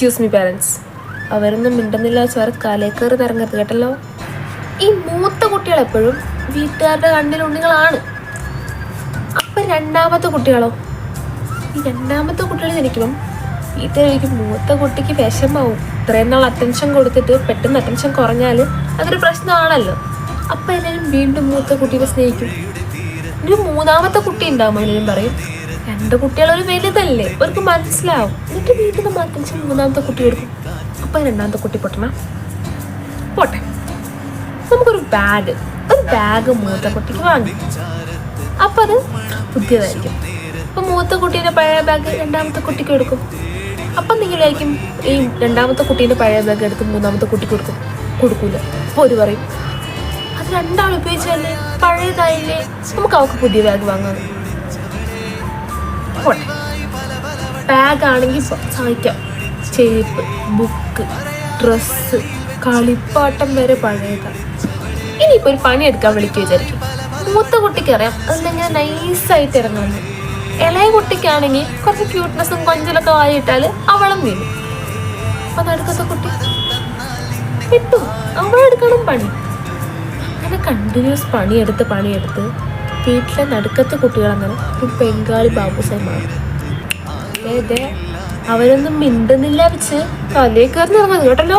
Excuse me parents, അവരൊന്നും മിണ്ടുന്നില്ല വെച്ച് അവർ കലക്കറി നിറങ്ങരുത് കേട്ടല്ലോ. ഈ മൂത്ത കുട്ടികളെപ്പോഴും വീട്ടുകാരുടെ കണ്ണിലുണ്ണികളാണ്. അപ്പം രണ്ടാമത്തെ കുട്ടികളോ? ഈ രണ്ടാമത്തെ കുട്ടികൾ ജനിക്കുമ്പം വീട്ടുകാരിക്കും മൂത്ത കുട്ടിക്ക് വിഷമാവും. ഇത്രയും നാൾ അറ്റൻഷൻ കൊടുത്തിട്ട് പെട്ടെന്ന് അറ്റൻഷൻ കുറഞ്ഞാൽ അതൊരു പ്രശ്നമാണല്ലോ. അപ്പം എല്ലാവരും വീണ്ടും മൂത്ത കുട്ടീനെ സ്നേഹിക്കും. ഒരു മൂന്നാമത്തെ കുട്ടി ഉണ്ടാവും, എല്ലാവരും പറയും രണ്ട് കുട്ടികളൊരു വലുതല്ലേ, അവർക്ക് മനസ്സിലാവും. എന്നിട്ട് വീട്ടിൽ നമ്മൾ അറ്റൻഷൻ മൂന്നാമത്തെ കുട്ടി കൊടുക്കും. അപ്പം രണ്ടാമത്തെ കുട്ടി പോട്ടെ. നമുക്കൊരു ബാഗ് മൂത്ത കുട്ടിക്ക് വാങ്ങി. അപ്പം അത് പുതിയതായിരിക്കും. അപ്പം മൂത്ത കുട്ടീൻ്റെ പഴയ ബാഗ് രണ്ടാമത്തെ കുട്ടിക്ക് കൊടുക്കും. അപ്പം നിങ്ങളായിരിക്കും ഈ രണ്ടാമത്തെ കുട്ടീൻ്റെ പഴയ ബാഗ് എടുത്ത് മൂന്നാമത്തെ കുട്ടിക്ക് കൊടുക്കൂല. അപ്പോൾ ഒരു പറയും അത് രണ്ടാൾ ഉപയോഗിച്ചല്ലേ, പഴയതായില്ലേ, നമുക്ക് അവർക്ക് പുതിയ ബാഗ് വാങ്ങാം. പോട്ടെ. ബാഗാണെങ്കിൽ സഹായിക്കാം. ചെരുപ്പ്, ബുക്ക്, ഡ്രസ്സ്, കളിപ്പാട്ടം വരെ പഴയതാണ്. ഇനിയിപ്പോൾ ഒരു പണിയെടുക്കാൻ വിളിക്കുക വിചാരിക്കും. മൂത്ത കുട്ടിക്ക് അറിയാം അതിനെങ്ങനെ നൈസായിട്ട് ഇറങ്ങുന്നു. ഇളയ കുട്ടിക്കാണെങ്കിൽ കുറച്ച് ക്യൂട്ട്നെസ്സും കൊഞ്ചലൊക്കെ വായിട്ടാൽ അവളും വീഴും. അപ്പം നടുക്കത്തെ കുട്ടി കിട്ടും, അവളെടുക്കണം പണി. അങ്ങനെ കണ്ടിന്യൂസ് പണിയെടുത്ത് വീട്ടിലെ നടുക്കത്തെ കുട്ടികളങ്ങനെ ഒരു ബംഗാളി ബാബുസായി മാറും. അവരൊന്നും മിണ്ടുന്നില്ല വെച്ച് തലേ കയറി ഇറങ്ങുന്നത് കേട്ടല്ലോ.